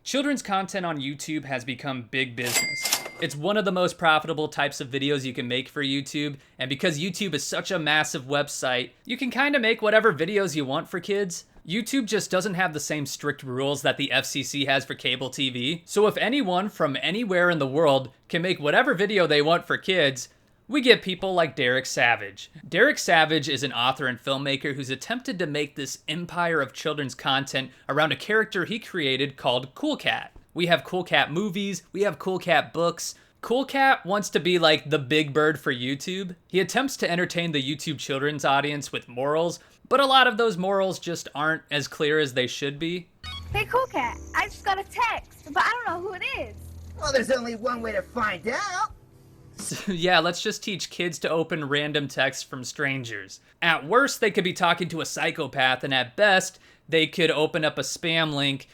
Children's content on YouTube has become big business. It's one of the most profitable types of videos you can make for YouTube, and because YouTube is such a massive website, you can kind of make whatever videos you want for kids. YouTube just doesn't have the same strict rules that the FCC has for cable TV, so if anyone from anywhere in the world can make whatever video they want for kids, we get people like Derek Savage. Derek Savage is an author and filmmaker who's attempted to make this empire of children's content around a character he created called Cool Cat. We have Cool Cat movies, we have Cool Cat books. Cool Cat wants to be like the big bird for YouTube. He attempts to entertain the YouTube children's audience with morals, but a lot of those morals just aren't as clear as they should be. Hey, Cool Cat, I just got a text, but I don't know who it is. Well, there's only one way to find out. Yeah, let's just teach kids to open random texts from strangers. At worst, they could be talking to a psychopath, and at best, they could open up a spam link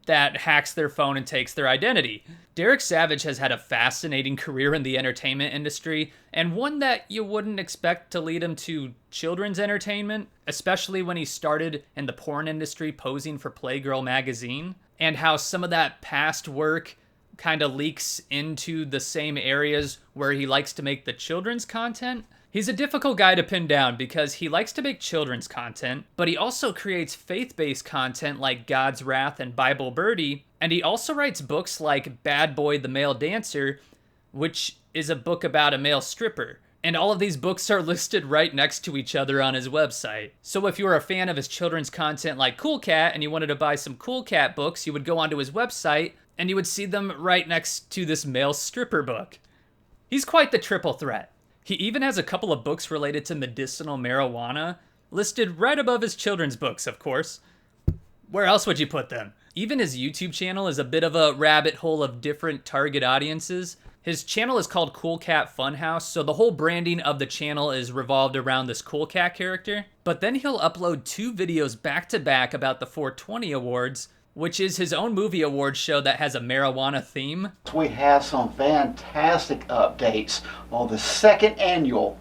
that hacks their phone and takes their identity. Derek Savage has had a fascinating career in the entertainment industry, and one that you wouldn't expect to lead him to children's entertainment, especially when he started in the porn industry posing for Playgirl magazine, and how some of that past work kind of leaks into the same areas where he likes to make the children's content. He's a difficult guy to pin down because he likes to make children's content, but he also creates faith-based content like God's Wrath and Bible Birdie, and he also writes books like Bad Boy the Male Dancer, which is a book about a male stripper. And all of these books are listed right next to each other on his website. So if you were a fan of his children's content like Cool Cat and you wanted to buy some Cool Cat books, you would go onto his website and you would see them right next to this male stripper book. He's quite the triple threat. He even has a couple of books related to medicinal marijuana, listed right above his children's books, of course. Where else would you put them? Even his YouTube channel is a bit of a rabbit hole of different target audiences. His channel is called Cool Cat Funhouse, so the whole branding of the channel is revolved around this Cool Cat character. But then he'll upload 2 videos back to back about the 420 Awards, which is his own movie award show that has a marijuana theme. We have some fantastic updates on the 2nd annual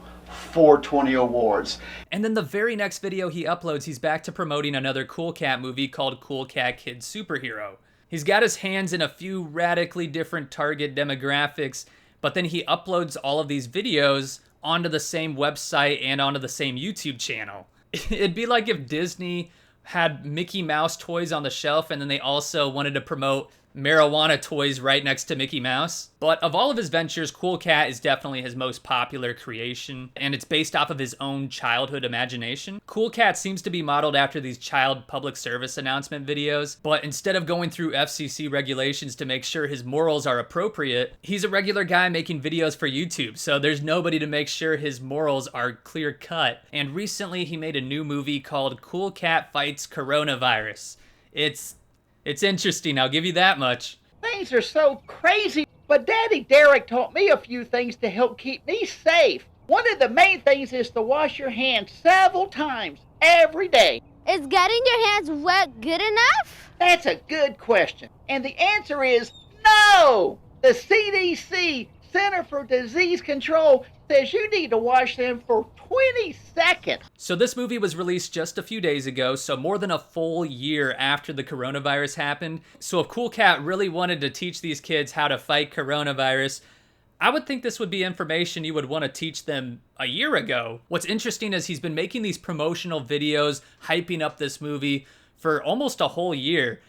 420 Awards. And then the very next video he uploads, he's back to promoting another Cool Cat movie called Cool Cat Kid Superhero. He's got his hands in a few radically different target demographics, but then he uploads all of these videos onto the same website and onto the same YouTube channel. It'd be like if Disney had Mickey Mouse toys on the shelf and then they also wanted to promote marijuana toys right next to Mickey Mouse. But of all of his ventures, Cool Cat is definitely his most popular creation, and it's based off of his own childhood imagination. Cool Cat seems to be modeled after these child public service announcement videos, but instead of going through FCC regulations to make sure his morals are appropriate, he's a regular guy making videos for YouTube, so there's nobody to make sure his morals are clear cut. And recently he made a new movie called Cool Cat Fights Coronavirus. It's interesting, I'll give you that much. Things are so crazy, but Daddy Derek taught me a few things to help keep me safe. One of the main things is to wash your hands several times every day. Is getting your hands wet good enough? That's a good question. And the answer is no! The CDC, Center for Disease Control, says you need to wash them for 20 seconds. So this movie was released just a few days ago, so more than a full year after the coronavirus happened. So if Cool Cat really wanted to teach these kids how to fight coronavirus, I would think this would be information you would want to teach them a year ago. What's interesting is he's been making these promotional videos, hyping up this movie for almost a whole year.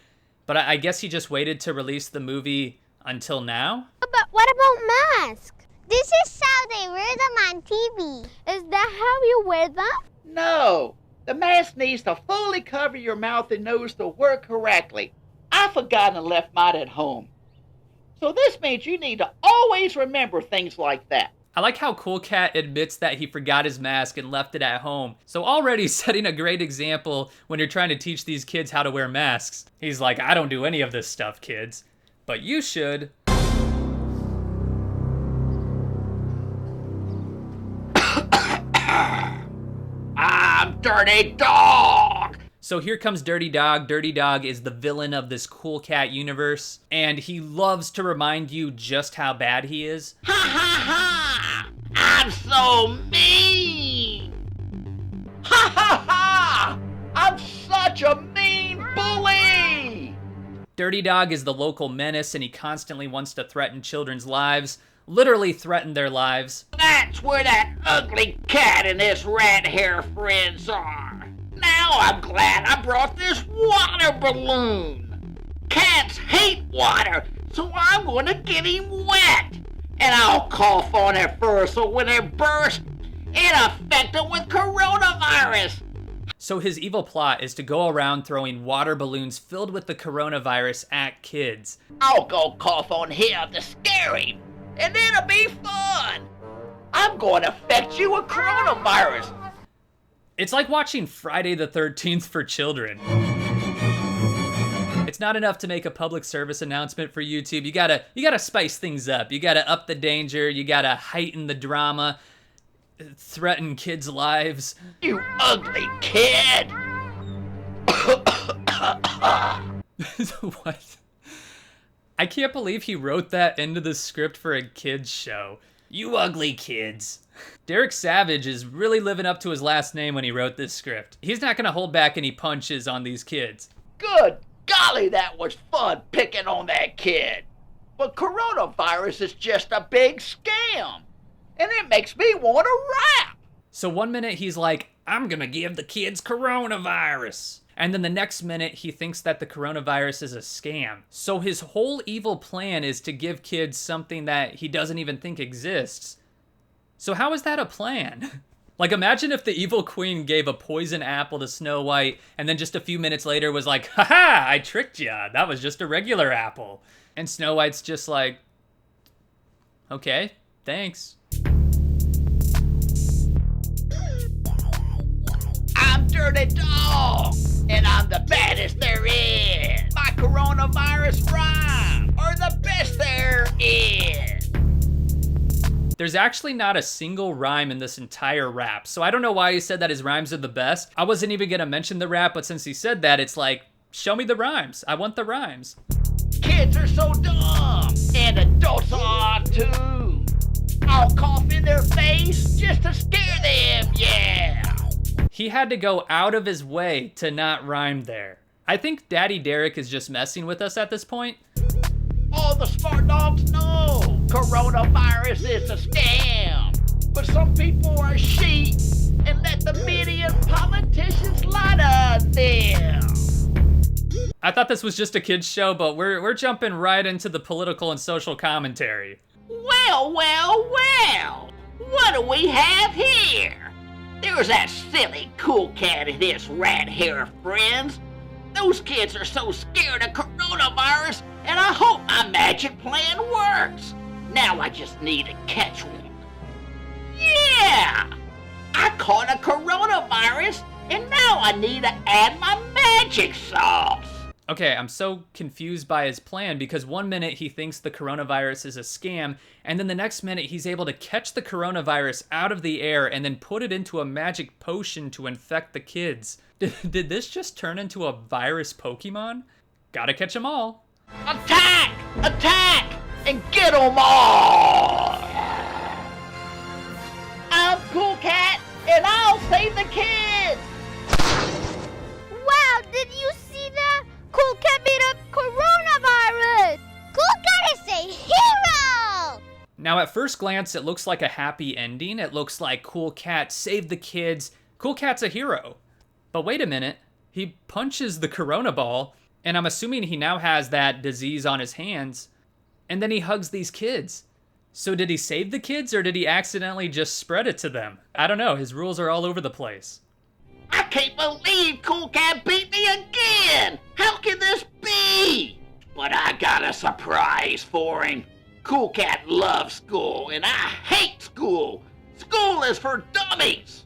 But I guess he just waited to release the movie until now? But what about masks? This is how they wear them on TV. Is that how you wear them? No. The mask needs to fully cover your mouth and nose to work correctly. I forgot and left mine at home. So this means you need to always remember things like that. I like how Cool Cat admits that he forgot his mask and left it at home. So already setting a great example when you're trying to teach these kids how to wear masks. He's like, I don't do any of this stuff, kids. But you should. I'm Dirty Dog! So here comes Dirty Dog. Dirty Dog is the villain of this Cool Cat universe, and he loves to remind you just how bad he is. Ha ha ha! I'm so mean! Ha ha ha! I'm such a mean bully! Dirty Dog is the local menace, and he constantly wants to threaten children's lives, literally threaten their lives. That's where that ugly cat and his red hair friends are. Now I'm glad I brought this water balloon. Cats hate water, so I'm going to get him wet. And I'll cough on it first, so when it bursts, it affect him with coronavirus. So his evil plot is to go around throwing water balloons filled with the coronavirus at kids. I'll go cough on him to scare him, and it'll be fun. I'm going to infect you with coronavirus. It's like watching Friday the 13th for children. It's not enough to make a public service announcement for YouTube. You gotta spice things up. You gotta up the danger. You gotta heighten the drama. Threaten kids' lives. You ugly kid! What? I can't believe he wrote that into the script for a kids show. You ugly kids. Derek Savage is really living up to his last name when he wrote this script. He's not gonna hold back any punches on these kids. Good golly, that was fun picking on that kid. But coronavirus is just a big scam. And it makes me want to rap. So one minute he's like, I'm gonna give the kids coronavirus. And then the next minute he thinks that the coronavirus is a scam. So his whole evil plan is to give kids something that he doesn't even think exists. So how is that a plan? Like, imagine if the evil queen gave a poison apple to Snow White and then just a few minutes later was like, haha, I tricked ya. That was just a regular apple. And Snow White's just like, okay, thanks. I'm Dirty Dog, and I'm the baddest there is. My coronavirus rhyme are the best there is. There's actually not a single rhyme in this entire rap, so I don't know why he said that his rhymes are the best. I wasn't even gonna mention the rap, but since he said that, it's like, show me the rhymes. I want the rhymes. Kids are so dumb, and adults are too. I'll cough in their face just to scare them, yeah. He had to go out of his way to not rhyme there. I think Daddy Derek is just messing with us at this point. All the smart dogs know coronavirus is a scam. But some people are sheep and let the media and politicians lie to them. I thought this was just a kid's show, but we're jumping right into the political and social commentary. Well, what do we have here? There's that silly cool cat and his rat hair friends. Those kids are so scared of coronavirus, and I hope my magic plan works. Now I just need to catch one. Yeah! I caught a coronavirus, and now I need to add my magic sauce. Okay, I'm so confused by his plan because one minute he thinks the coronavirus is a scam, and then the next minute he's able to catch the coronavirus out of the air and then put it into a magic potion to infect the kids. Did this just turn into a virus Pokemon? Gotta catch them all. Attack! Attack! And get them all! I'm Cool Cat, and I'll save the kids! Wow, did you see that? Cool Cat beat up coronavirus! Cool Cat is a hero! Now at first glance it looks like a happy ending. It looks like Cool Cat saved the kids. Cool Cat's a hero. But wait a minute, he punches the corona ball, and I'm assuming he now has that disease on his hands, and then he hugs these kids. So did he save the kids, or did he accidentally just spread it to them? I don't know, his rules are all over the place. I can't believe Cool Cat beat me again! How can this be? But I got a surprise for him. Cool Cat loves school, and I hate school. School is for dummies.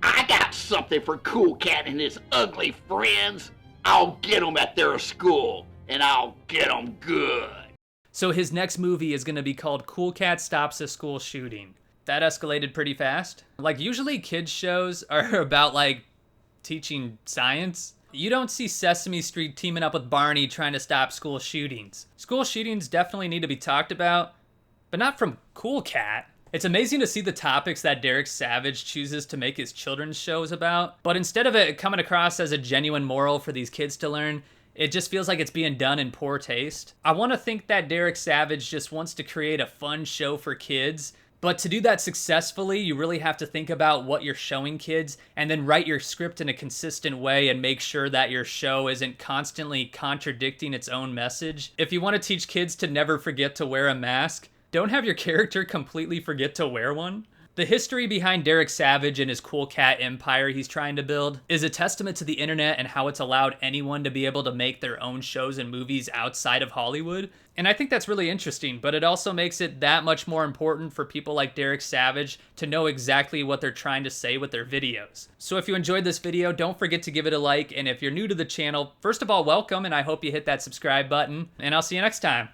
I got something for Cool Cat and his ugly friends. I'll get them at their school, and I'll get them good. So his next movie is gonna be called Cool Cat Stops a School Shooting. That escalated pretty fast. Like, usually kids shows are about, like, teaching science. You don't see Sesame Street teaming up with Barney trying to stop school shootings. School shootings definitely need to be talked about, but not from Cool Cat. It's amazing to see the topics that Derek Savage chooses to make his children's shows about, but instead of it coming across as a genuine moral for these kids to learn, It just feels like it's being done in poor taste. I want to think that Derek Savage just wants to create a fun show for kids, but to do that successfully, you really have to think about what you're showing kids and then write your script in a consistent way and make sure that your show isn't constantly contradicting its own message. If you want to teach kids to never forget to wear a mask, don't have your character completely forget to wear one. The history behind Derek Savage and his cool cat empire he's trying to build is a testament to the internet and how it's allowed anyone to be able to make their own shows and movies outside of Hollywood. And I think that's really interesting, but it also makes it that much more important for people like Derek Savage to know exactly what they're trying to say with their videos. So if you enjoyed this video, don't forget to give it a like, and if you're new to the channel, first of all, welcome, and I hope you hit that subscribe button, and I'll see you next time.